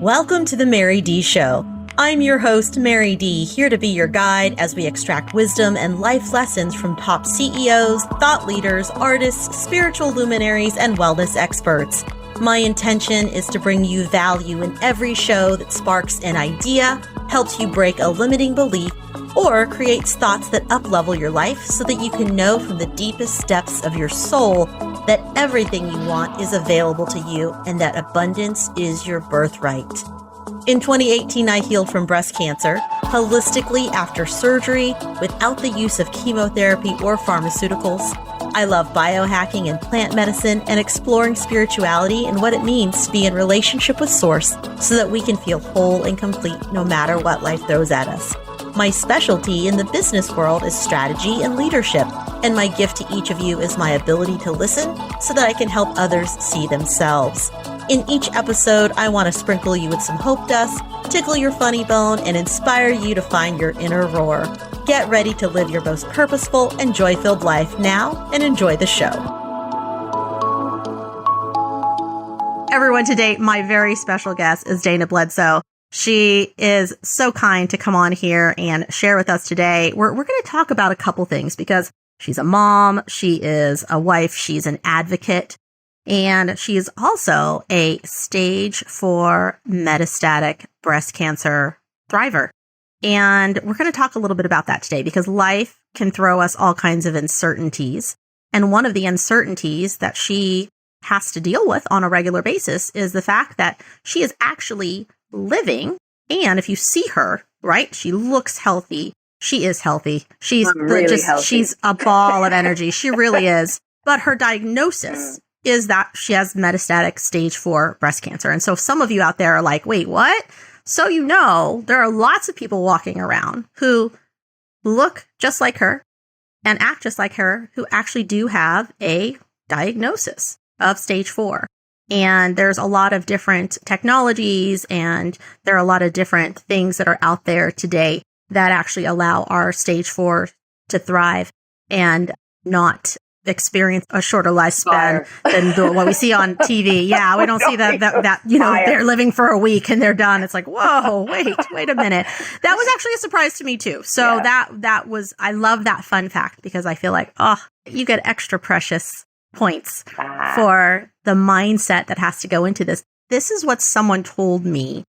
Welcome to the Mary Dee Show. I'm your host, Mary Dee, here to be your guide as we extract wisdom and life lessons from top CEOs, thought leaders, artists, spiritual luminaries, and wellness experts. My intention is to bring you value in every show that sparks an idea, helps you break a limiting belief, or creates thoughts that up-level your life so that you can know from the deepest depths of your soul that everything you want is available to you and that abundance is your birthright. In 2018, I healed from breast cancer, holistically after surgery, without the use of chemotherapy or pharmaceuticals. I love biohacking and plant medicine and exploring spirituality and what it means to be in relationship with Source so that we can feel whole and complete no matter what life throws at us. My specialty in the business world is strategy and leadership, and my gift to each of you is my ability to listen so that I can help others see themselves. In each episode, I want to sprinkle you with some hope dust, tickle your funny bone, and inspire you to find your inner roar. Get ready to live your most purposeful and joy-filled life now and enjoy the show. Everyone, today, my very special guest is Dana Bledsoe. She is so kind to come on here and share with us today. We're going to talk about a couple things because she's a mom, she is a wife, she's an advocate, and she is also a stage 4 metastatic breast cancer thriver. And we're going to talk a little bit about that today because life can throw us all kinds of uncertainties. And one of the uncertainties that she has to deal with on a regular basis is the fact that she is actually living. And if you see her, right, she looks healthy. She is healthy. She's really healthy. She's a ball of energy. She really is. But her diagnosis is that she has metastatic stage 4 breast cancer. And so some of you out there are like, wait, what? So there are lots of people walking around who look just like her and act just like her who actually do have a diagnosis of stage 4. And there's a lot of different technologies and there are a lot of different things that are out there today that actually allow our stage 4 to thrive and not experience a shorter lifespan than what we see on TV. Yeah, we don't see that they're living for a week and they're done. It's like, whoa, wait a minute. That was actually a surprise to me too. So that was, I love that fun fact because I feel like, you get extra precious points for the mindset that has to go into this. This is what someone told me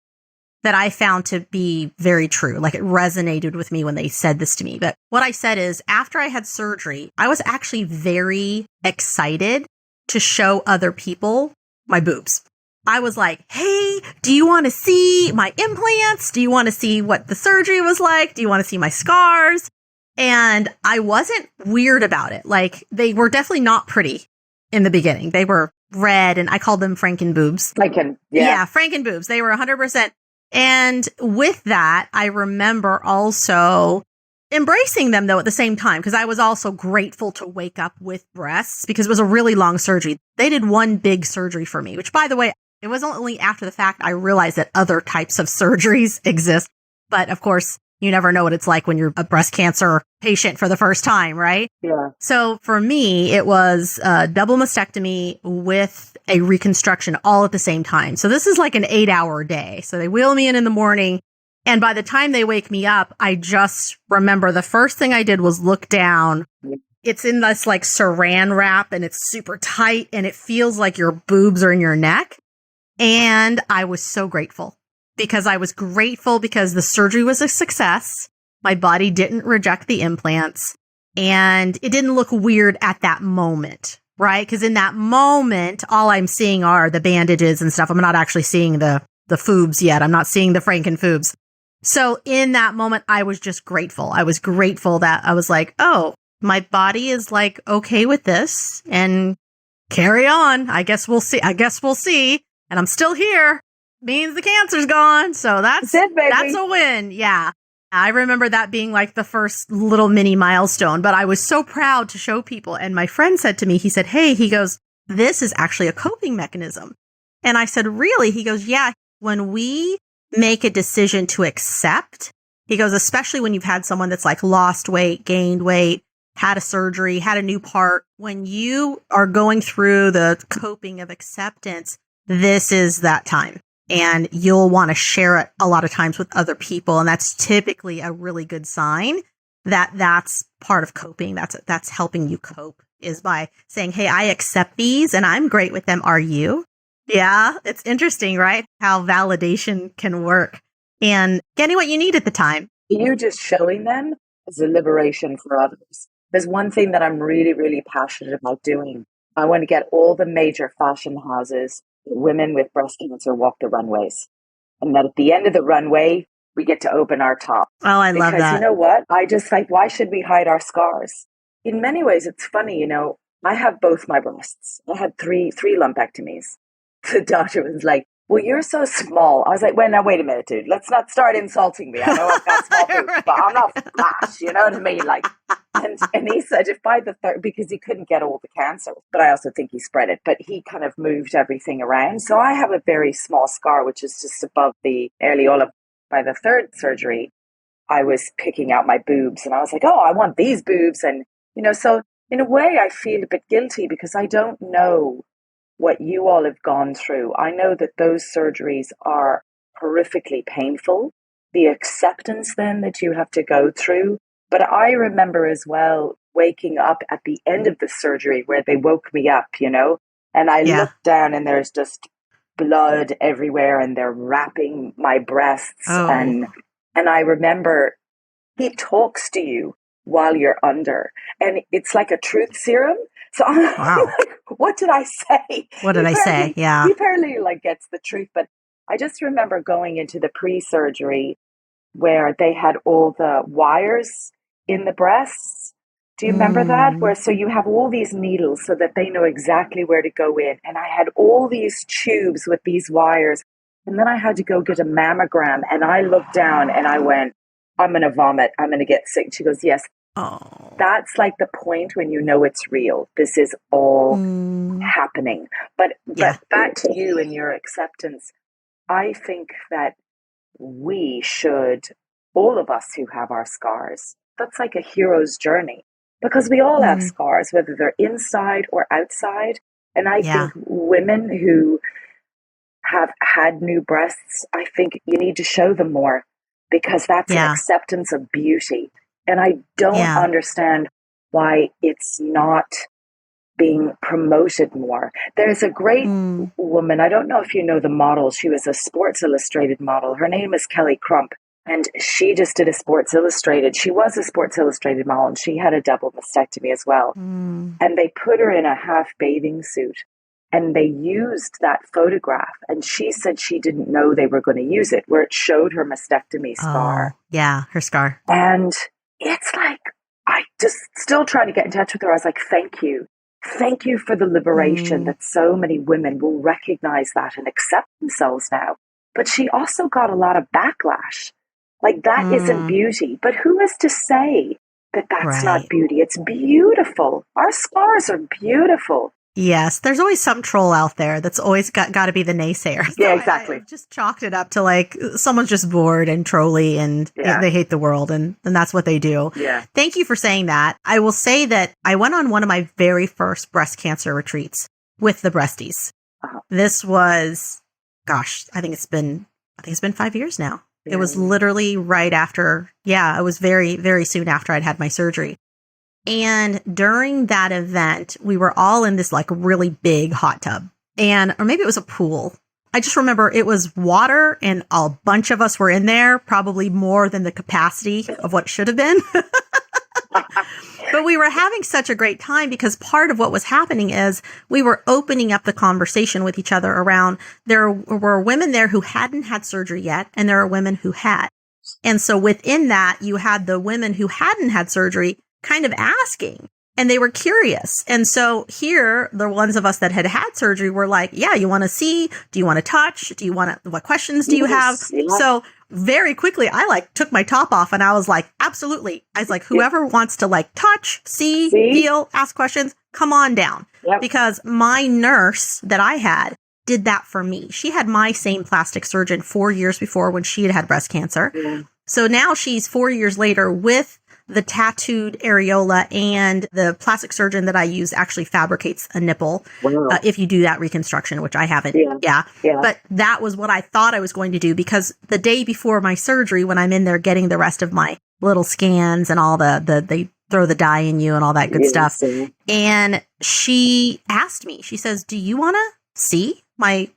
that I found to be very true. Like it resonated with me when they said this to me. But what I said is after I had surgery, I was actually very excited to show other people my boobs. I was like, hey, do you want to see my implants? Do you want to see what the surgery was like? Do you want to see my scars? And I wasn't weird about it. Like they were definitely not pretty in the beginning. They were red and I called them Franken boobs. Yeah, Franken boobs. They were 100%. And with that, I remember also embracing them though at the same time because I was also grateful to wake up with breasts because it was a really long surgery. They did one big surgery for me, which by the way, it was only after the fact I realized that other types of surgeries exist. But of course, you never know what it's like when you're a breast cancer patient for the first time, right? Yeah. So for me, it was a double mastectomy with a reconstruction all at the same time. So this is like an 8-hour day. So they wheel me in the morning. And by the time they wake me up, I just remember the first thing I did was look down. It's in this like saran wrap and it's super tight and it feels like your boobs are in your neck. And I was so grateful. Because I was grateful because the surgery was a success. My body didn't reject the implants and it didn't look weird at that moment, right? Because in that moment, all I'm seeing are the bandages and stuff. I'm not actually seeing the foobs yet. I'm not seeing the Franken foobs. So in that moment, I was just grateful. I was grateful that I was like, oh, my body is like, okay with this and carry on. I guess we'll see. And I'm still here. Means the cancer's gone. So that's it, baby. That's a win. Yeah. I remember that being like the first little mini milestone, but I was so proud to show people. And my friend said to me, he said, hey, he goes, this is actually a coping mechanism. And I said, really? He goes, yeah. When we make a decision to accept, he goes, especially when you've had someone that's like lost weight, gained weight, had a surgery, had a new part, when you are going through the coping of acceptance, this is that time. and you'll want to share it a lot of times with other people. And that's typically a really good sign that that's part of coping. That's helping you cope, is by saying, hey, I accept these and I'm great with them. Are you? Yeah. It's interesting, right? How validation can work and getting what you need at the time. You just showing them is a liberation for others. There's one thing that I'm really, really passionate about doing. I want to get all the major fashion houses, women with breast cancer, walk the runways. And that at the end of the runway, we get to open our top. Oh, I love that. Because you know what? I just like, why should we hide our scars? In many ways, it's funny, you know, I have both my breasts. I had three lumpectomies. The doctor was like, well, you're so small. I was like, well, now, wait a minute, dude. Let's not start insulting me. I know I've got small boobs, but I'm not flash. You know what I mean? Like, and he said, if by the third, because he couldn't get all the cancer, but I also think he spread it, but he kind of moved everything around. So I have a very small scar, which is just above the areola. By the third surgery, I was picking out my boobs and I was like, oh, I want these boobs. And, you know, so in a way I feel a bit guilty because I don't know what you all have gone through. I know that those surgeries are horrifically painful, the acceptance then that you have to go through. But I remember as well waking up at the end of the surgery where they woke me up, you know, and I looked down and there's just blood everywhere and they're wrapping my breasts. And I remember he talks to you while you're under, and it's like a truth serum. So I'm like, what did I say? What did I say? Yeah. He apparently like gets the truth. But I just remember going into the pre-surgery where they had all the wires in the breasts. Do you remember that? Where so you have all these needles so that they know exactly where to go in. And I had all these tubes with these wires. And then I had to go get a mammogram. And I looked down and I went, I'm going to vomit. I'm going to get sick. She goes, yes. Oh. That's like the point when you know it's real. This is all happening. But back to you and your acceptance. I think that we should, all of us who have our scars, that's like a hero's journey. Because we all have scars, whether they're inside or outside. And I think women who have had new breasts, I think you need to show them more because that's an acceptance of beauty. And I don't understand why it's not being promoted more. There's a great woman, I don't know if you know the model, she was a Sports Illustrated model. Her name is Kelly Crump. And she just did a Sports Illustrated. She was a Sports Illustrated model, and she had a double mastectomy as well. And they put her in a half bathing suit, and they used that photograph. And she said she didn't know they were going to use it, where it showed her mastectomy scar. Yeah, her scar. And it's like, I just still trying to get in touch with her. I was like, thank you. Thank you for the liberation that so many women will recognize that and accept themselves now. But she also got a lot of backlash. Like, that isn't beauty. But who is to say that that's not beauty? It's beautiful. Our scars are beautiful. Yes. There's always some troll out there that's always got to be the naysayer. So yeah, exactly. I just chalked it up to like someone's just bored and trolly and they hate the world and that's what they do. Yeah. Thank you for saying that. I will say that I went on one of my very first breast cancer retreats with the breasties. This was, gosh, I think it's been 5 years now. It was literally right after, it was very, very soon after I'd had my surgery. And during that event, we were all in this like really big hot tub or maybe it was a pool. I just remember it was water and a bunch of us were in there, probably more than the capacity of what should have been. But we were having such a great time because part of what was happening is we were opening up the conversation with each other around there were women there who hadn't had surgery yet, and there are women who had. And so within that, you had the women who hadn't had surgery kind of asking, and they were curious. And so here, the ones of us that had had surgery were like, yeah, you want to see? Do you want to touch? Do you want to, what questions do you have? So very quickly, I like took my top off and I was like, absolutely. I was like, whoever wants to like touch, see, feel, ask questions, come on down. Because my nurse that I had did that for me. She had my same plastic surgeon 4 years before when she had breast cancer. So now she's 4 years later with the tattooed areola, and the plastic surgeon that I use actually fabricates a nipple. Wow. If you do that reconstruction, which I haven't. Yeah. But that was what I thought I was going to do, because the day before my surgery, when I'm in there getting the rest of my little scans and all they throw the dye in you and all that good stuff. And she asked me, she says, do you want to see my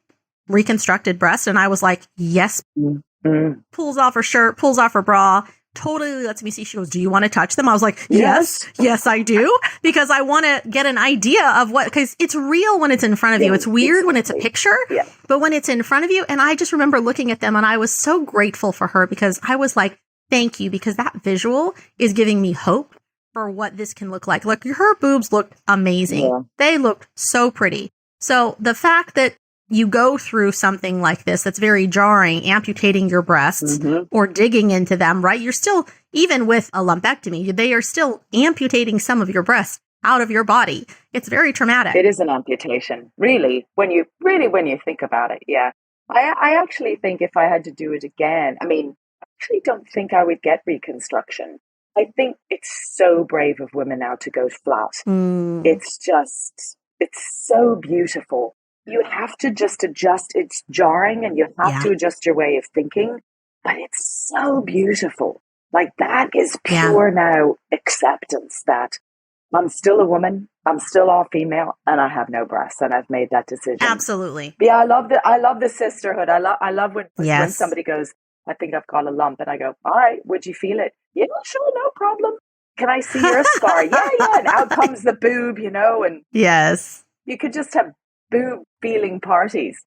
reconstructed breast? And I was like, yes. Mm-hmm. Pulls off her shirt, pulls off her bra, totally lets me see. She goes, do you want to touch them? I was like, yes, I do. Because I want to get an idea of because it's real when it's in front of you. It's weird when it's a picture, but when it's in front of you. And I just remember looking at them, and I was so grateful for her, because I was like, thank you, because that visual is giving me hope for what this can look like. Look, her boobs looked amazing. Yeah. They looked so pretty. So the fact that you go through something like this, that's very jarring, amputating your breasts or digging into them, right? You're still, even with a lumpectomy, they are still amputating some of your breasts out of your body. It's very traumatic. It is an amputation, really, when you think about it. Yeah. I actually think if I had to do it again, I actually don't think I would get reconstruction. I think it's so brave of women now to go flat. It's so beautiful. You have to just adjust. It's jarring, and you have to adjust your way of thinking, but it's so beautiful. Like, that is pure now acceptance that I'm still a woman, I'm still all female, and I have no breasts, and I've made that decision. Absolutely. Yeah, I love the sisterhood. I love when somebody goes, I think I've got a lump, and I go, all right, would you feel it? Yeah, sure, no problem. Can I see your scar? Yeah. And out comes the boob, and yes, you could just have boob feeling parties.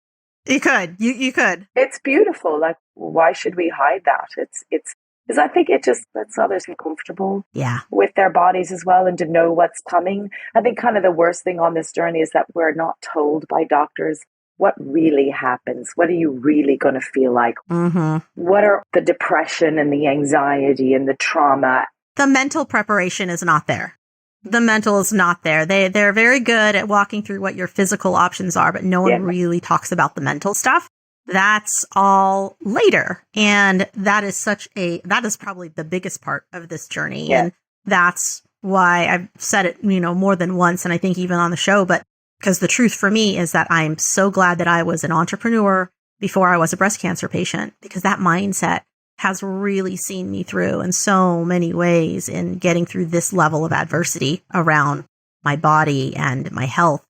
You could. You could. It's beautiful. Like, why should we hide that? It's because I think it just lets others feel comfortable with their bodies as well, and to know what's coming. I think kind of the worst thing on this journey is that we're not told by doctors what really happens. What are you really going to feel like? What are the depression and the anxiety and the trauma? The mental preparation is not there. The mental is not there. They're very good at walking through what your physical options are, but no one really talks about the mental stuff. That's all later. And that is probably the biggest part of this journey. And that's why I've said it, more than once. And I think even on the show, but because the truth for me is that I'm so glad that I was an entrepreneur before I was a breast cancer patient, because that mindset has really seen me through in so many ways in getting through this level of adversity around my body and my health.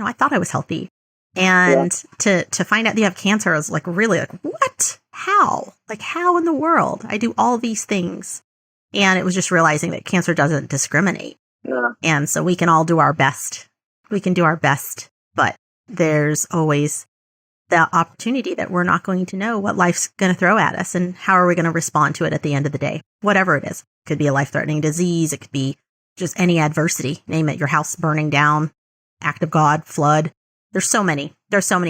I thought I was healthy. And to find out that you have cancer, I was like, really, like, what? How? Like, how in the world? I do all these things. And it was just realizing that cancer doesn't discriminate. Yeah. And so we can all do our best. We can do our best, but there's always the opportunity that we're not going to know what life's going to throw at us, and how are we going to respond to it at the end of the day, whatever it is. It could be a life-threatening disease. It could be just any adversity. Name it, your house burning down, act of God, flood. There's so many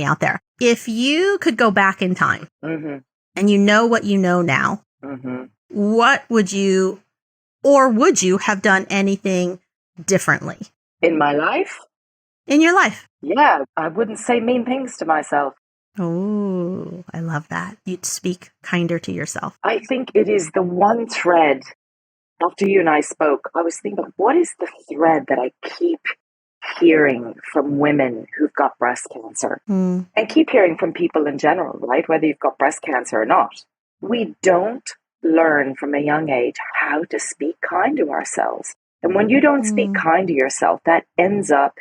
out there. If you could go back in time and you know what you know now, what would you have done anything differently? In my life? In your life? Yeah, I wouldn't say mean things to myself. Oh, I love that. You'd speak kinder to yourself. I think it is the one thread. After you and I spoke, I was thinking, what is the thread that I keep hearing from women who've got breast cancer? And keep hearing from people in general, right? Whether you've got breast cancer or not. We don't learn from a young age how to speak kind to ourselves. And when you don't speak kind to yourself, that ends up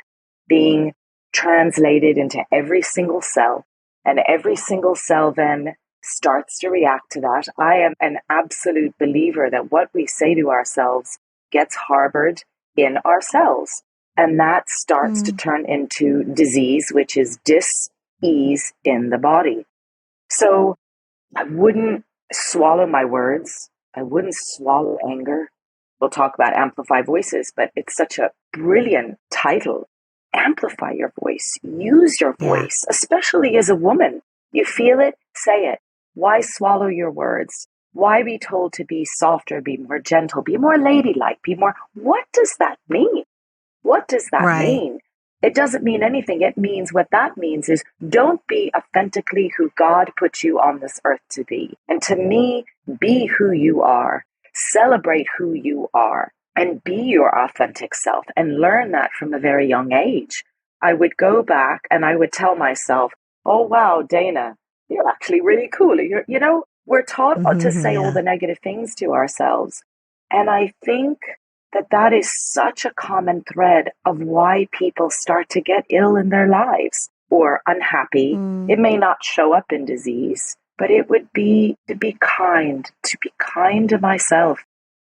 being translated into every single cell, and every single cell then starts to react to that. I am an absolute believer that what we say to ourselves gets harbored in our cells, and that starts to turn into disease, which is dis-ease in the body. So I wouldn't swallow my words. I wouldn't swallow anger. We'll talk about amplify voices, but it's such a brilliant title. Amplify your voice. Use your voice, especially as a woman. You feel it, say it. Why swallow your words? Why be told to be softer, be more gentle, be more ladylike, be more... What does that mean? What does that mean? It doesn't mean anything. It means, what that means is, don't be authentically who God put you on this earth to be. And to me, be who you are. celebrate who you are and be your authentic self and learn that from a very young age. I would go back and I would tell myself, oh, wow, Dana, you're actually really cool. We're taught to say all Yeah. the negative things to ourselves. And I think that is such a common thread of why people start to get ill in their lives or unhappy. It may not show up in disease, but it would be to be kind to myself.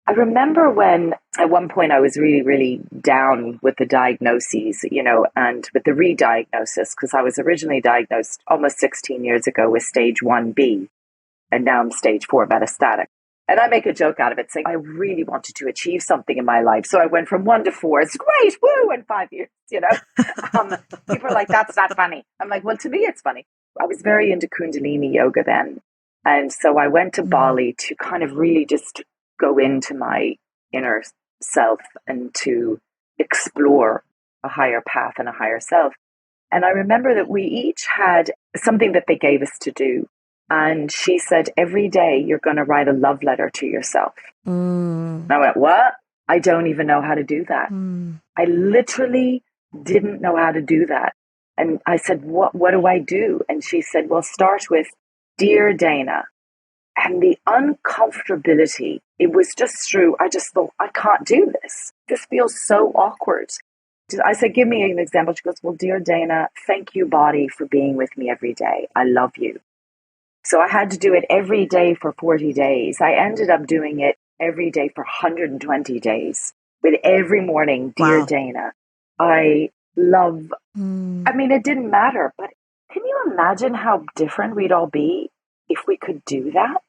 I remember when at one point I was really, really down with the diagnoses, and with the re-diagnosis, because I was originally diagnosed almost 16 years ago with stage 1B, and now I'm stage 4 metastatic. And I make a joke out of it saying I really wanted to achieve something in my life. So I went from 1 to 4. It's great. Woo. In 5 years, people are like, that's not funny. I'm like, well, to me, it's funny. I was very into Kundalini yoga then. And so I went to Bali to kind of really just go into my inner self and to explore a higher path and a higher self. And I remember that we each had something that they gave us to do. And she said, every day you're going to write a love letter to yourself. And I went, what? I don't even know how to do that. I literally didn't know how to do that. And I said, what do I do? And she said, well, start with, Dear Dana. And the uncomfortability, it was just true. I just thought, I can't do this. This feels so awkward. I said, give me an example. She goes, well, Dear Dana, thank you, body, for being with me every day. I love you. So I had to do it every day for 40 days. I ended up doing it every day for 120 days. With every morning, Dear Dana, I love, I mean, it didn't matter, but can you imagine how different we'd all be if we could do that?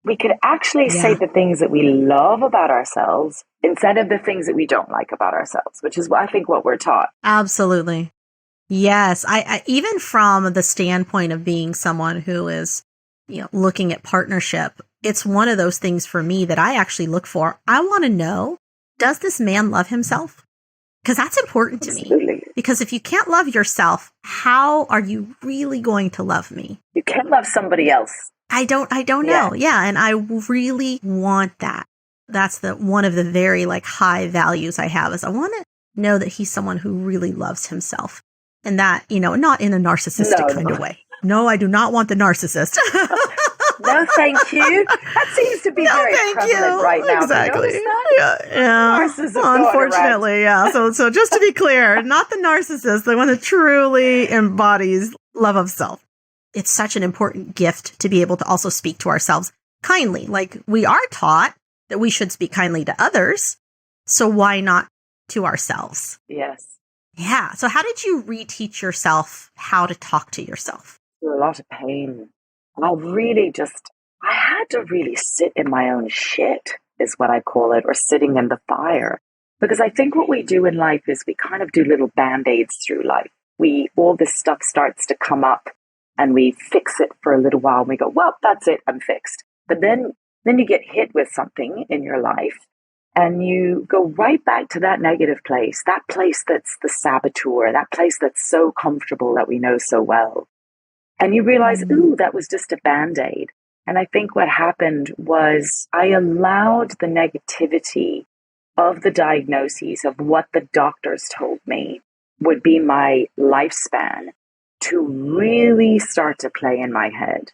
We could actually say the things that we love about ourselves instead of the things that we don't like about ourselves, which is I think what we're taught. Absolutely. Yes. I even from the standpoint of being someone who is, looking at partnership, it's one of those things for me that I actually look for. I want to know, does this man love himself? Because that's important to me. Because if you can't love yourself, how are you really going to love me? You can't love somebody else. I don't know. Yeah. And I really want that. That's one of the very high values I have is I want to know that he's someone who really loves himself. And that, not in a narcissistic kind of way. No, I do not want the narcissist. No, thank you. That seems to be very prevalent right now. Exactly. Yeah. Unfortunately, yeah. So just to be clear, not the narcissist, the one that truly embodies love of self. It's such an important gift to be able to also speak to ourselves kindly. Like we are taught that we should speak kindly to others. So why not to ourselves? Yes. Yeah. So how did you reteach yourself how to talk to yourself? A lot of pain. I had to really sit in my own shit, is what I call it, or sitting in the fire. Because I think what we do in life is we kind of do little band-aids through life. All this stuff starts to come up and we fix it for a little while and we go, well, that's it, I'm fixed. But then you get hit with something in your life and you go right back to that negative place, that place that's the saboteur, that place that's so comfortable that we know so well. And you realize, ooh, that was just a Band-Aid. And I think what happened was I allowed the negativity of the diagnoses of what the doctors told me would be my lifespan to really start to play in my head.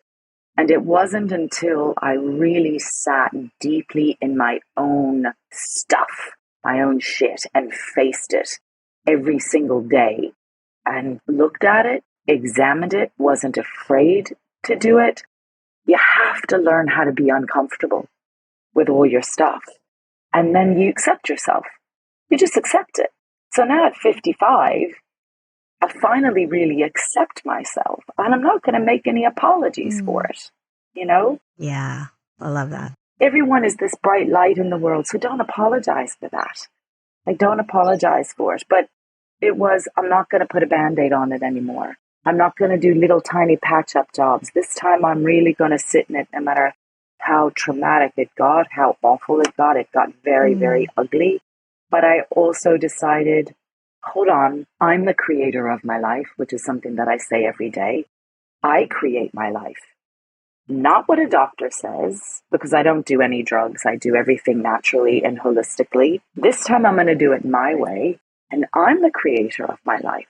And it wasn't until I really sat deeply in my own stuff, my own shit, and faced it every single day and looked at it, examined it, wasn't afraid to do it. You have to learn how to be uncomfortable with all your stuff. And then you accept yourself. You just accept it. So now at 55, I finally really accept myself. And I'm not going to make any apologies for it. Yeah, I love that. Everyone is this bright light in the world. So don't apologize for that. Don't apologize for it. But I'm not going to put a Band-Aid on it anymore. I'm not going to do little tiny patch-up jobs. This time I'm really going to sit in it no matter how traumatic it got, how awful it got. It got very, very ugly. But I also decided, hold on, I'm the creator of my life, which is something that I say every day. I create my life. not what a doctor says, because I don't do any drugs. I do everything naturally and holistically. This time I'm going to do it my way, and I'm the creator of my life.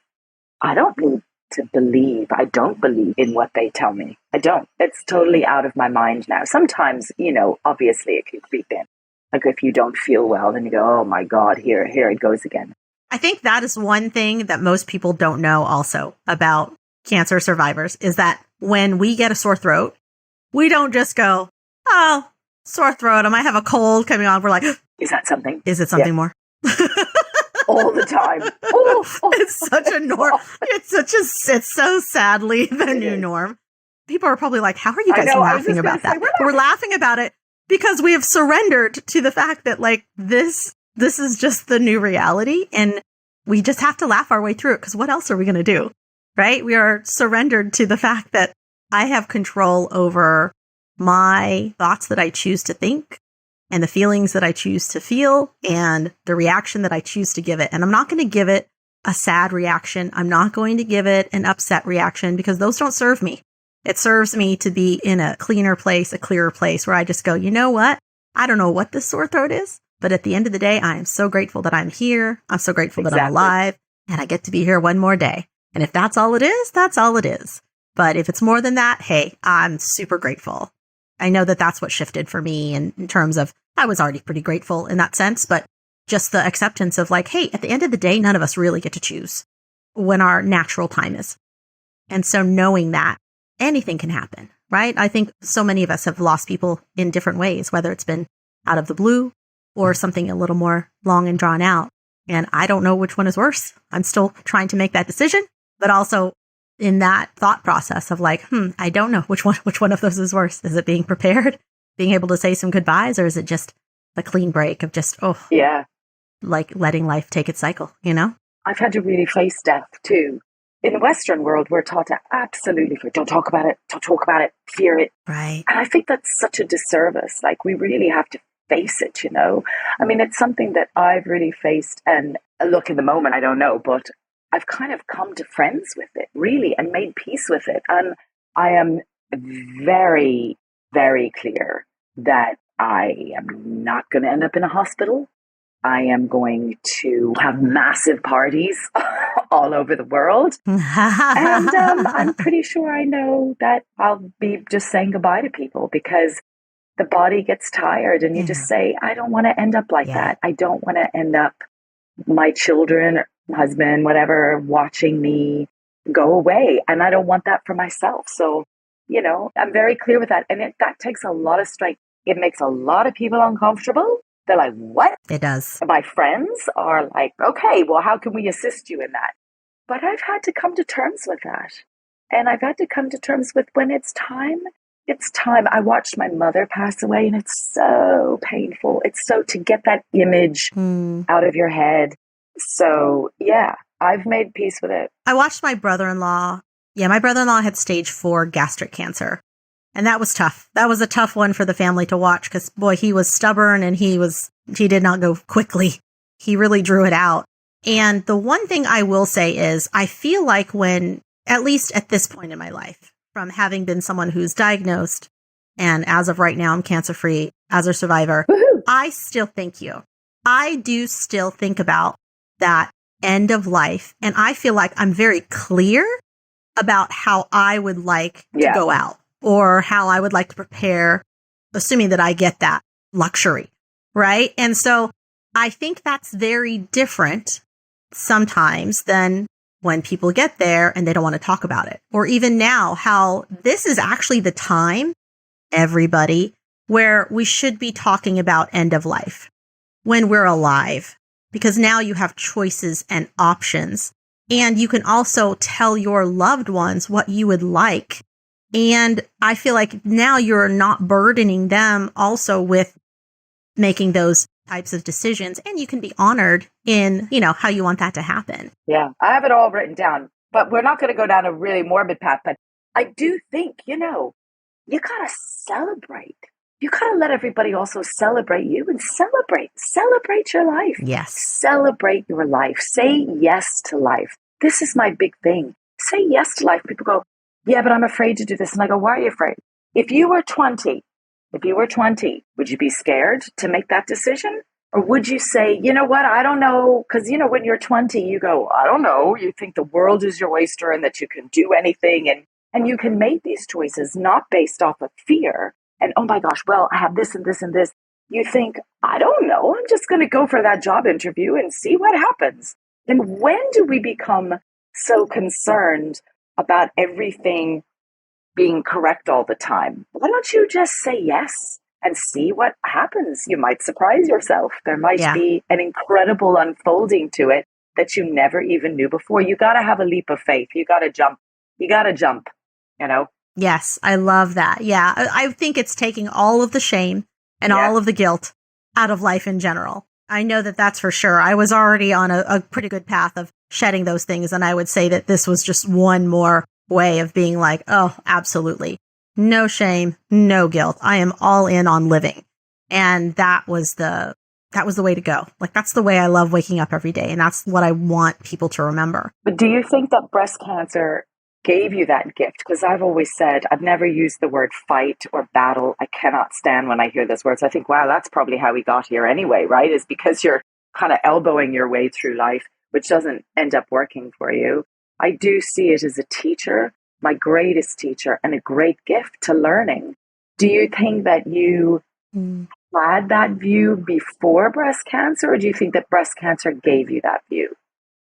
I don't need to believe. I don't believe in what they tell me. I don't. It's totally out of my mind now. Sometimes, obviously it can creep in. Like if you don't feel well, then you go, oh my God, here it goes again. I think that is one thing that most people don't know also about cancer survivors is that when we get a sore throat, we don't just go, oh, sore throat, I might have a cold coming on. We're like, is that something? Is it something more? All the time. It's such a norm. It's so sadly the new norm. People are probably like, how are you guys laughing about that? We're laughing about it because we have surrendered to the fact that like this is just the new reality and we just have to laugh our way through it because what else are we going to do? Right? We are surrendered to the fact that I have control over my thoughts that I choose to think and the feelings that I choose to feel and the reaction that I choose to give it. And I'm not going to give it a sad reaction. I'm not going to give it an upset reaction because those don't serve me. It serves me to be in a cleaner place, a clearer place where I just go, you know what? I don't know what this sore throat is, but at the end of the day, I am so grateful that I'm here. I'm so grateful that I'm alive and I get to be here one more day. And if that's all it is, that's all it is. But if it's more than that, hey, I'm super grateful. I know that that's what shifted for me in terms of I was already pretty grateful in that sense, but just the acceptance of like, hey, at the end of the day, none of us really get to choose when our natural time is. And so knowing that anything can happen, right? I think so many of us have lost people in different ways, whether it's been out of the blue or something a little more long and drawn out. And I don't know which one is worse. I'm still trying to make that decision, but also in that thought process of like, I don't know which one of those is worse. Is it being prepared, being able to say some goodbyes, or is it just a clean break of just, like letting life take its cycle, I've had to really face death too. In the Western world, we're taught to absolutely don't talk about it, fear it. Right. And I think that's such a disservice. Like we really have to face it, I mean, it's something that I've really faced and look in the moment, I don't know, but I've kind of come to friends with it, really, and made peace with it. And I am very, very clear that I am not going to end up in a hospital. I am going to have massive parties all over the world. And I'm pretty sure I know that I'll be just saying goodbye to people because the body gets tired and you just say, I don't want to end up like that. I don't want to end up my children, husband, whatever, watching me go away. And I don't want that for myself. So, I'm very clear with that. And that takes a lot of strength. It makes a lot of people uncomfortable. They're like, what? It does. My friends are like, okay, well, how can we assist you in that? But I've had to come to terms with that. And I've had to come to terms with when it's time. It's time. I watched my mother pass away and it's so painful. It's so to get that image out of your head. So, yeah, I've made peace with it. I watched my brother-in-law. Yeah, my brother-in-law had stage 4 gastric cancer. And that was tough. That was a tough one for the family to watch because, boy, he was stubborn and he did not go quickly. He really drew it out. And the one thing I will say is I feel like when, at least at this point in my life, from having been someone who's diagnosed and as of right now, I'm cancer-free as a survivor, Woohoo! I still I do still think about that end of life. And I feel like I'm very clear about how I would like to go out or how I would like to prepare, assuming that I get that luxury. Right. And so I think that's very different sometimes than when people get there and they don't want to talk about it. Or even now, how this is actually the time, everybody, where we should be talking about end of life when we're alive, because now you have choices and options. And you can also tell your loved ones what you would like. And I feel like now you're not burdening them also with making those types of decisions. And you can be honored in, how you want that to happen. Yeah, I have it all written down, but we're not going to go down a really morbid path. But I do think, you got to celebrate. You got to let everybody also celebrate you and celebrate your life. Yes. Celebrate your life. Say yes to life. This is my big thing. Say yes to life. People go, yeah, but I'm afraid to do this. And I go, why are you afraid? If you were 20, would you be scared to make that decision? Or would you say, you know what, I don't know? Because, when you're 20, you go, I don't know. You think the world is your oyster and that you can do anything. And you can make these choices not based off of fear. And, oh my gosh, well, I have this and this and this. You think, I don't know. I'm just going to go for that job interview and see what happens. And when do we become so concerned about everything being correct all the time? Why don't you just say yes and see what happens? You might surprise yourself. There might be an incredible unfolding to it that you never even knew before. You got to have a leap of faith. You got to jump. Yes, I love that. Yeah, I think it's taking all of the shame and all of the guilt out of life in general. I know that that's for sure. I was already on a pretty good path of shedding those things. And I would say that this was just one more way of being like, oh, absolutely. No shame, no guilt. I am all in on living. And that was the way to go. Like, that's the way I love waking up every day. And that's what I want people to remember. But do you think that breast cancer gave you that gift? Because I've always said, I've never used the word fight or battle. I cannot stand when I hear those words. I think, wow, that's probably how we got here anyway, right? Is because you're kind of elbowing your way through life, which doesn't end up working for you. I do see it as a teacher, my greatest teacher, and a great gift to learning. Do you think that you had that view before breast cancer, or do you think that breast cancer gave you that view?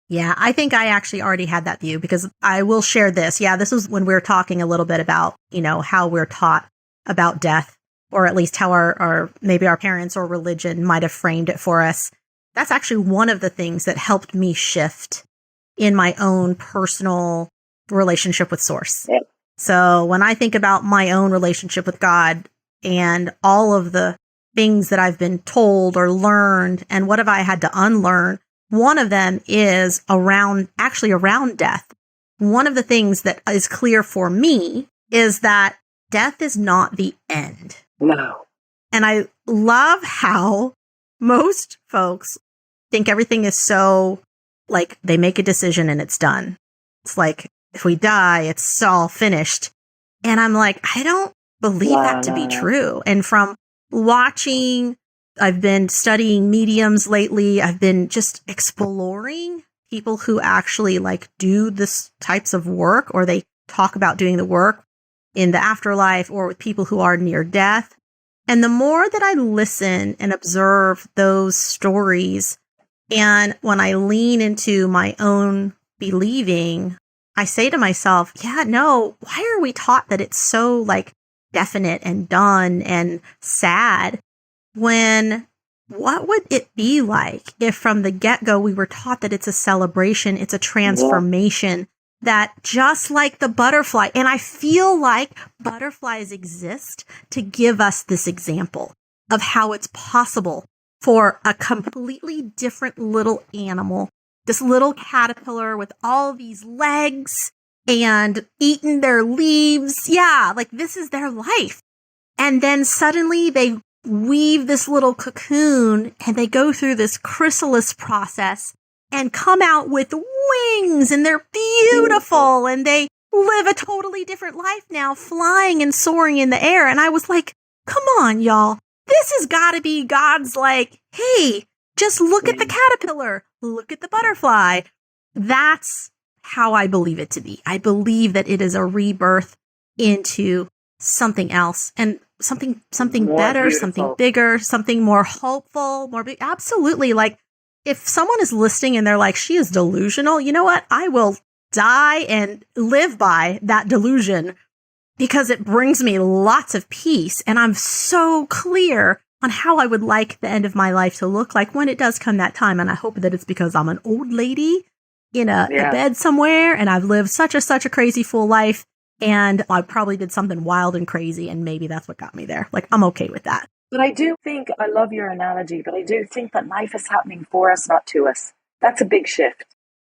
Yeah, I think I actually already had that view, because I will share this. Yeah, this was when we were talking a little bit about, how we're taught about death, or at least how our maybe our parents or religion might have framed it for us. That's actually one of the things that helped me shift in my own personal relationship with Source. Yep. So when I think about my own relationship with God and all of the things that I've been told or learned, and what have I had to unlearn, one of them is around death. One of the things that is clear for me is that death is not the end. No. And I love how most folks think everything is so, like, they make a decision and it's done. It's like, if we die, it's all finished. And I'm like, I don't believe that to be true. And from watching, I've been studying mediums lately. I've been just exploring people who actually do this types of work, or they talk about doing the work in the afterlife, or with people who are near death. And the more that I listen and observe those stories, and when I lean into my own believing, I say to myself, yeah, no, why are we taught that it's so definite and done and sad? When what would it be like if from the get-go we were taught that it's a celebration, it's a transformation, that just like the butterfly, and I feel like butterflies exist to give us this example of how it's possible for a completely different little animal, this little caterpillar with all these legs and eating their leaves. Yeah, this is their life. And then suddenly they weave this little cocoon and they go through this chrysalis process and come out with wings, and they're beautiful and they live a totally different life now, flying and soaring in the air. And I was like, come on, y'all. This has got to be God's hey, just look at the caterpillar, look at the butterfly. That's how I believe it to be. I believe that it is a rebirth into something else, and something more better, beautiful, something bigger, something more hopeful, more big. Absolutely. If someone is listening and they're like, she is delusional, you know what? I will die and live by that delusion, because it brings me lots of peace. And I'm so clear on how I would like the end of my life to look like when it does come that time. And I hope that it's because I'm an old lady in a bed somewhere, and I've lived such a crazy full life. And I probably did something wild and crazy, and maybe that's what got me there. I'm okay with that. But I do think, I love your analogy, but I do think that life is happening for us, not to us. That's a big shift.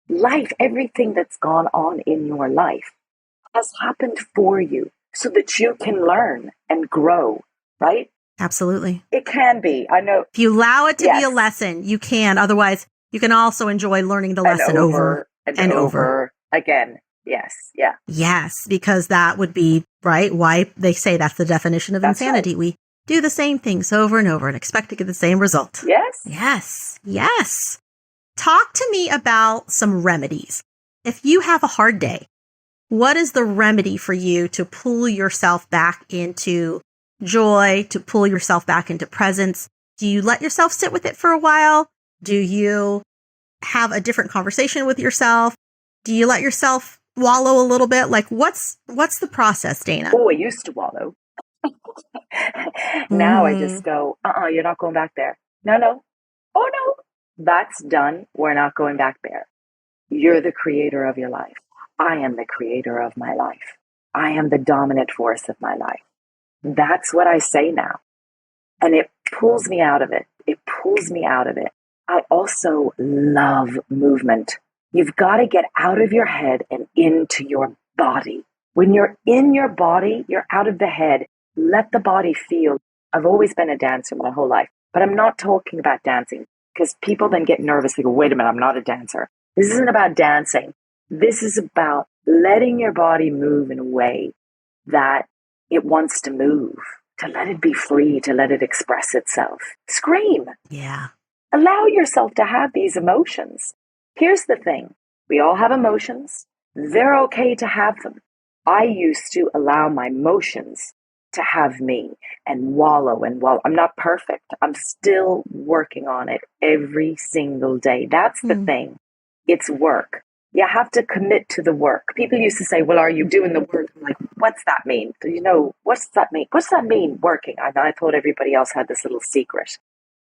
Life, everything that's gone on in your life has happened for you so that you can learn and grow, right? Absolutely. It can be. I know. If you allow it to be a lesson, you can. Otherwise, you can also enjoy learning the lesson over and over again. Yes. Yeah. Yes, because that would be, right, why they say that's the definition of That's insanity. right. We do the same things over and over and expect to get the same result. Yes. Yes. Yes. Talk to me about some remedies. If you have a hard day, what is the remedy for you to pull yourself back into joy, to pull yourself back into presence? Do you let yourself sit with it for a while? Do you have a different conversation with yourself? Do you let yourself wallow a little bit? Like what's the process, Dana? Oh, I used to wallow. Now I just go, you're not going back there. No, no. Oh, no. That's done. We're not going back there. You're the creator of your life. I am the creator of my life. I am the dominant force of my life. That's what I say now. And it pulls me out of it. It pulls me out of it. I also love movement. You've got to get out of your head and into your body. When you're in your body, you're out of the head. Let the body feel. I've always been a dancer my whole life, but I'm not talking about dancing because people then get nervous. They go, wait a minute, I'm not a dancer. This isn't about dancing. This is about letting your body move in a way that it wants to move, to let it be free, to let it express itself. Scream. Yeah. Allow yourself to have these emotions. Here's the thing. We all have emotions. They're okay to have them. I used to allow my emotions to have me and wallow and wallow. I'm not perfect. I'm still working on it every single day. That's the thing. It's work. You have to commit to the work. People used to say, well, are you doing the work? I'm like, what's that mean? You know, what's that mean? What's that mean, working? I thought everybody else had this little secret.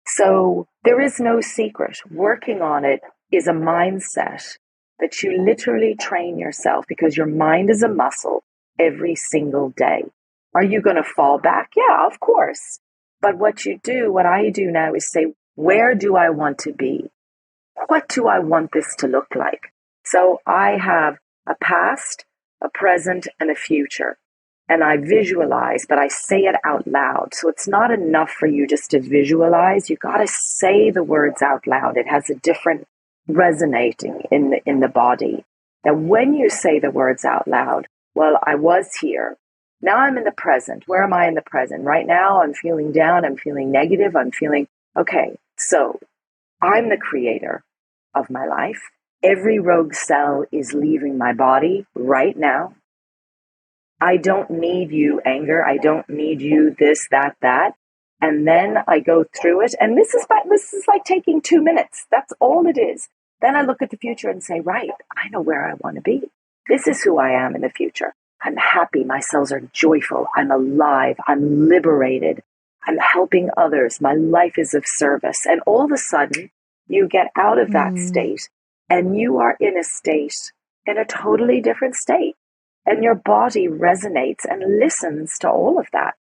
So there is no secret. Working on it is a mindset that you literally train yourself because your mind is a muscle every single day. Are you going to fall back? Yeah, of course. But what I do now is say, where do I want to be? What do I want this to look like? So I have a past, a present, and a future. And I visualize, but I say it out loud. So it's not enough for you just to visualize. You got to say the words out loud. It has a different resonating in the body. That when you say the words out loud, well, I was here. Now I'm in the present. Where am I in the present? Right now I'm feeling down. I'm feeling negative. I'm feeling, okay, so I'm the creator of my life. Every rogue cell is leaving my body right now. I don't need you, anger. I don't need you, this, that. And then I go through it. And this is like taking 2 minutes. That's all it is. Then I look at the future and say, right, I know where I want to be. This is who I am in the future. I'm happy. My cells are joyful. I'm alive. I'm liberated. I'm helping others. My life is of service. And all of a sudden, you get out of that state and you are in a totally different state. And your body resonates and listens to all of that.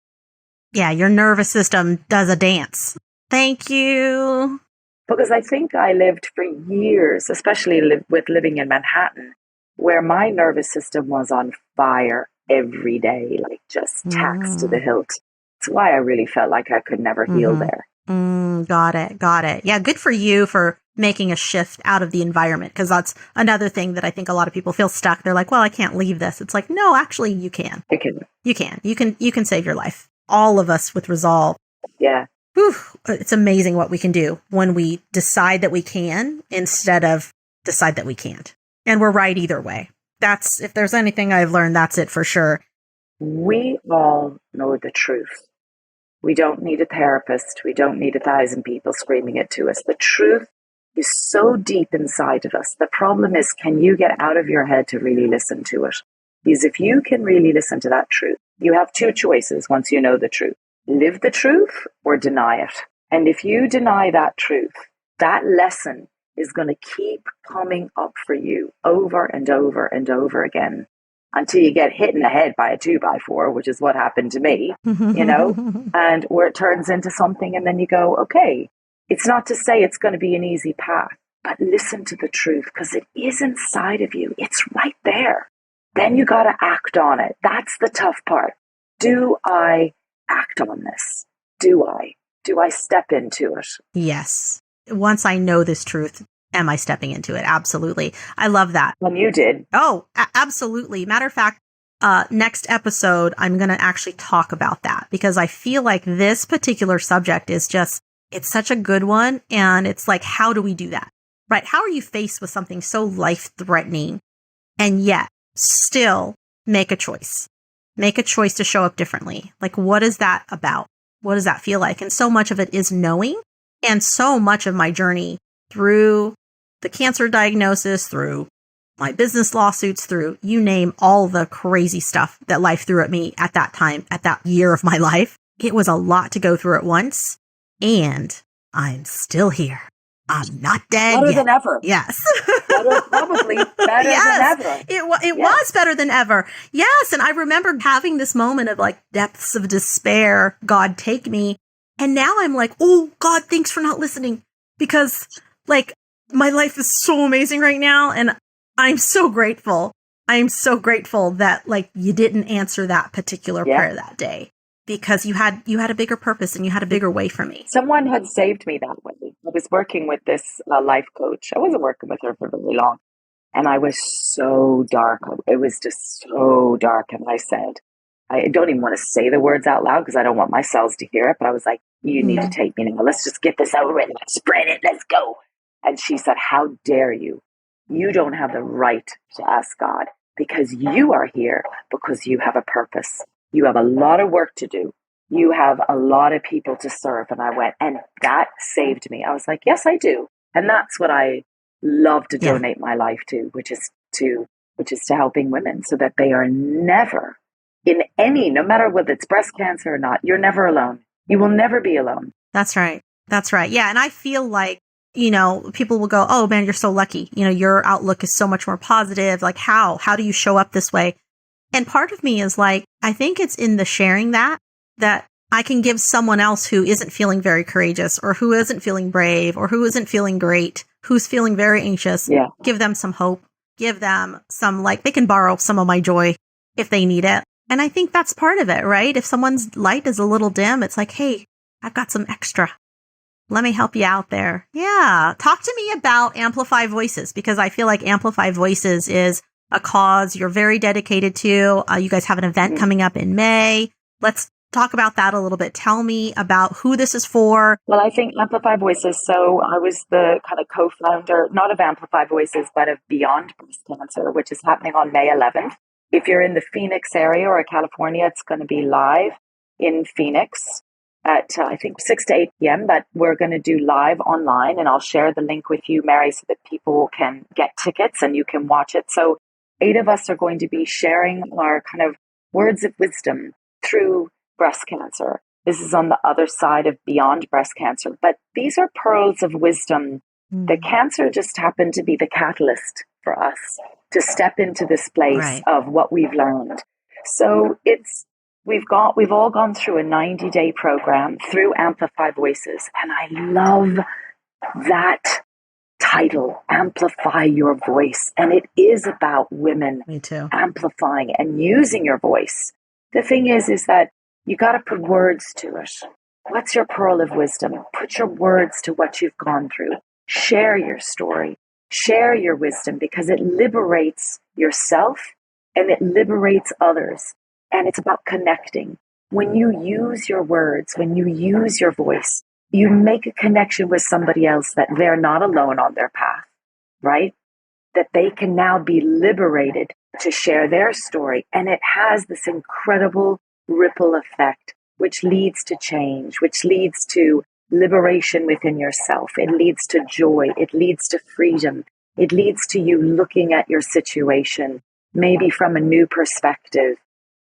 Yeah, your nervous system does a dance. Thank you. Because I think I lived for years, especially with living in Manhattan, where my nervous system was on fire every day, like just taxed to the hilt. That's why I really felt like I could never heal there. Got it. Yeah, good for you for making a shift out of the environment, because that's another thing that I think a lot of people feel stuck. They're like, well, I can't leave this. It's like, no, actually you can. You can save your life. All of us with resolve. Yeah. Whew, it's amazing what we can do when we decide that we can instead of decide that we can't. And we're right either way. That's, if there's anything I've learned, that's it for sure. We all know the truth. We don't need a therapist. We don't need 1,000 people screaming it to us. The truth is so deep inside of us. The problem is, can you get out of your head to really listen to it? Because if you can really listen to that truth, you have two choices once you know the truth. Live the truth or deny it. And if you deny that truth, that lesson is going to keep coming up for you over and over and over again until you get hit in the head by a 2x4, which is what happened to me, and where it turns into something. And then you go, okay, it's not to say it's going to be an easy path, but listen to the truth because it is inside of you. It's right there. Then you got to act on it. That's the tough part. Do I act on this? Do I step into it? Yes. Once I know this truth, am I stepping into it? Absolutely. I love that. And you did. Oh, absolutely. Matter of fact, next episode, I'm going to actually talk about that because I feel like this particular subject is just, it's such a good one. And it's like, how do we do that? Right? How are you faced with something so life-threatening and yet still make a choice? Make a choice to show up differently. Like, what is that about? What does that feel like? And so much of it is knowing. And so much of my journey through the cancer diagnosis, through my business lawsuits, through you name all the crazy stuff that life threw at me at that time, at that year of my life. It was a lot to go through at once. And I'm still here. I'm not dead Better yet. than ever. Yes. Probably better yes. than ever. It was better than ever. Yes. And I remember having this moment of like depths of despair. God, take me. And now I'm like, oh, God, thanks for not listening. Because like my life is so amazing right now. And I'm so grateful. I'm so grateful that like you didn't answer that particular prayer that day. Because you had a bigger purpose and you had a bigger way for me. Someone had saved me that way. I was working with this life coach. I wasn't working with her for very long. And I was so dark. It was just so dark. And I said, I don't even want to say the words out loud because I don't want my cells to hear it. But I was like, you need to take me now. Let's just get this over with. Let's spread it. Let's go. And she said, how dare you? You don't have the right to ask God because you are here because you have a purpose. You have a lot of work to do. You have a lot of people to serve. And I went, and that saved me. I was like, yes, I do. And that's what I love to donate my life to, which is to helping women so that they are never in any, no matter whether it's breast cancer or not, you're never alone. You will never be alone. That's right. That's right. Yeah. And I feel like, people will go, oh man, you're so lucky. Your outlook is so much more positive. Like how do you show up this way? And part of me is like, I think it's in the sharing that I can give someone else who isn't feeling very courageous or who isn't feeling brave or who isn't feeling great, who's feeling very anxious, give them some hope, give them some, like, they can borrow some of my joy if they need it. And I think that's part of it, right? If someone's light is a little dim, it's like, hey, I've got some extra. Let me help you out there. Yeah. Talk to me about Amplify Voices because I feel like Amplify Voices is a cause you're very dedicated to. You guys have an event coming up in May. Let's talk about that a little bit. Tell me about who this is for. Well, I think Amplify Voices. So I was the kind of co-founder, not of Amplify Voices, but of Beyond Breast Cancer, which is happening on May 11th. If you're in the Phoenix area or California, it's going to be live in Phoenix at, I think, 6 to 8 p.m. But we're going to do live online, and I'll share the link with you, Mary, so that people can get tickets and you can watch it. So 8 of us are going to be sharing our kind of words of wisdom through breast cancer. This is on the other side of Beyond Breast Cancer. But these are pearls of wisdom. The cancer just happened to be the catalyst for us to step into this place of what we've learned. So we've all gone through a 90-day program through Amplify Voices. And I love that title, Amplify Your Voice. And it is about women amplifying and using your voice. The thing is that you got to put words to it. What's your pearl of wisdom? Put your words to what you've gone through. Share your story. Share your wisdom because it liberates yourself and it liberates others. And it's about connecting. When you use your words, when you use your voice, you make a connection with somebody else that they're not alone on their path, right? That they can now be liberated to share their story. And it has this incredible ripple effect, which leads to change, which leads to liberation within yourself. It leads to joy. It leads to freedom. It leads to you looking at your situation, maybe from a new perspective.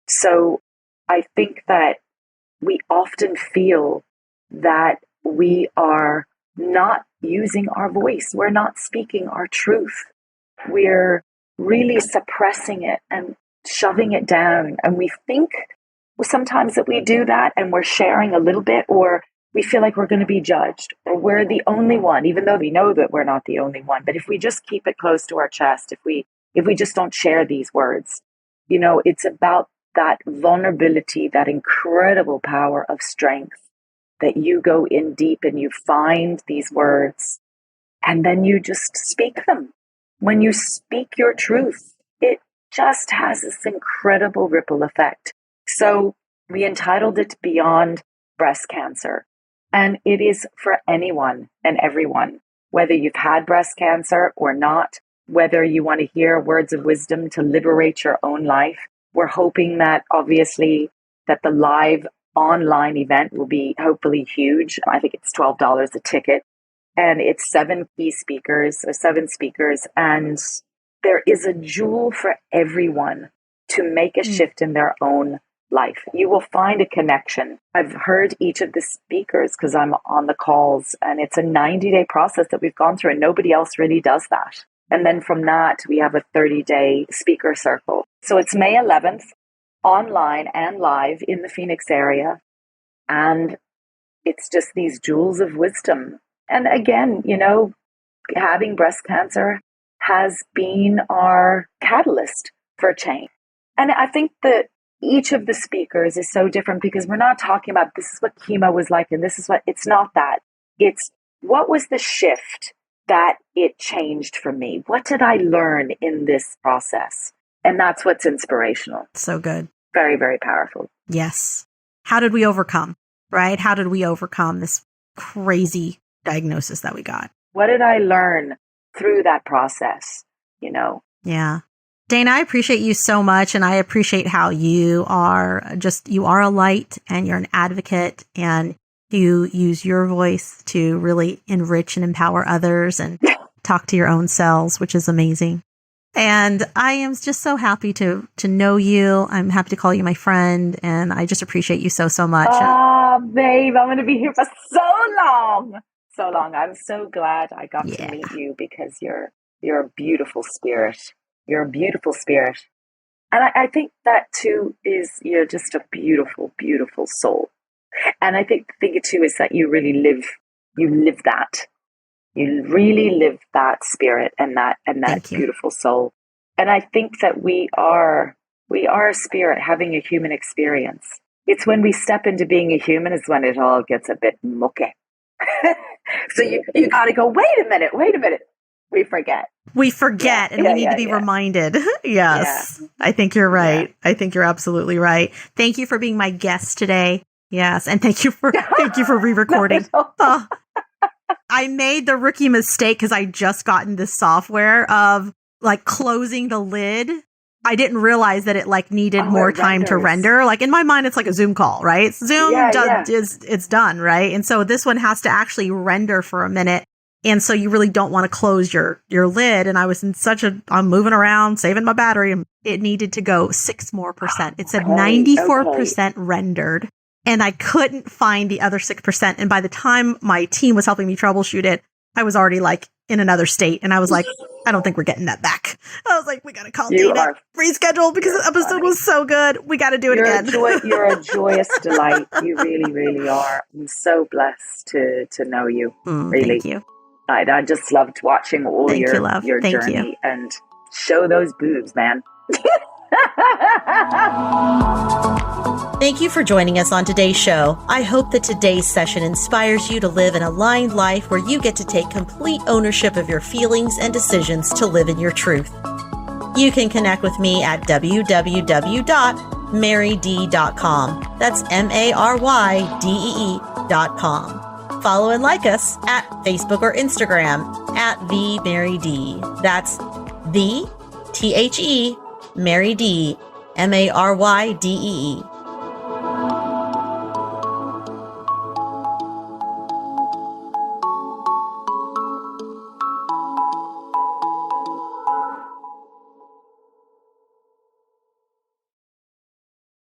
So I think that we often feel that we are not using our voice. We're not speaking our truth. We're really suppressing it and shoving it down. And we think sometimes that we do that and we're sharing a little bit, or we feel like we're going to be judged, or we're the only one, even though we know that we're not the only one. But if we just keep it close to our chest, if we just don't share these words, it's about that vulnerability, that incredible power of strength, that you go in deep and you find these words and then you just speak them. When you speak your truth, it just has this incredible ripple effect. So we entitled it Beyond Breast Cancer. And it is for anyone and everyone, whether you've had breast cancer or not, whether you want to hear words of wisdom to liberate your own life. We're hoping that obviously that the live online event will be hopefully huge. I think it's $12 a ticket, and it's 7 speakers, and there is a jewel for everyone to make a shift in their own life. You will find a connection. I've heard each of the speakers because I'm on the calls, and it's a 90-day process that we've gone through, and nobody else really does that. And then from that, we have a 30-day speaker circle. So it's May 11th, online and live in the Phoenix area. And it's just these jewels of wisdom. And again, you know, having breast cancer has been our catalyst for change. And I think that each of the speakers is so different because we're not talking about this is what chemo was like and this is what, it's not that. It's what was the shift that it changed for me? What did I learn in this process? And that's what's inspirational. So good. Very, very powerful. Yes. How did we overcome, right? How did we overcome this crazy diagnosis that we got? What did I learn through that process? You know? Yeah. Dana, I appreciate you so much. And I appreciate how you are a light and you're an advocate and you use your voice to really enrich and empower others and talk to your own selves, which is amazing. And I am just so happy to know you. I'm happy to call you my friend. And I just appreciate you so much. Oh, babe, I'm going to be here for so long. So long. I'm so glad I got to meet you because you're a beautiful spirit. You're a beautiful spirit. And I think that too is you're just a beautiful, beautiful soul. And I think the thing too is that you really live that. You really live that spirit and that beautiful soul. And I think that we are a spirit having a human experience. It's when we step into being a human is when it all gets a bit mucky. So you got to go, wait a minute. We forget. And we need to be reminded. Yes. Yeah. I think you're right. Yeah. I think you're absolutely right. Thank you for being my guest today. Yes. And thank you for re-recording. I made the rookie mistake because I just gotten this software of like closing the lid. I didn't realize that it like needed more time to render. Like in my mind, it's like a Zoom call, right? Zoom it's done, right? And so this one has to actually render for a minute. And so you really don't want to close your lid. And I was in I'm moving around, saving my battery. And it needed to go 6% more. It said 94% rendered. And I couldn't find the other 6%. And by the time my team was helping me troubleshoot it, I was already like in another state. And I was like, I don't think we're getting that back. I was like, we got to call Dana, reschedule because the episode was so good. We got to do it again. You're a joyous delight. You really, really are. I'm so blessed to know you. Really. Thank you. I just loved watching all your journey and show those boobs, man. Thank you for joining us on today's show. I hope that today's session inspires you to live an aligned life where you get to take complete ownership of your feelings and decisions to live in your truth. You can connect with me at www.marydee.com. That's MARYDEE.com. Follow and like us at Facebook or Instagram at the Mary Dee. That's the THE Mary Dee, MARYDEE.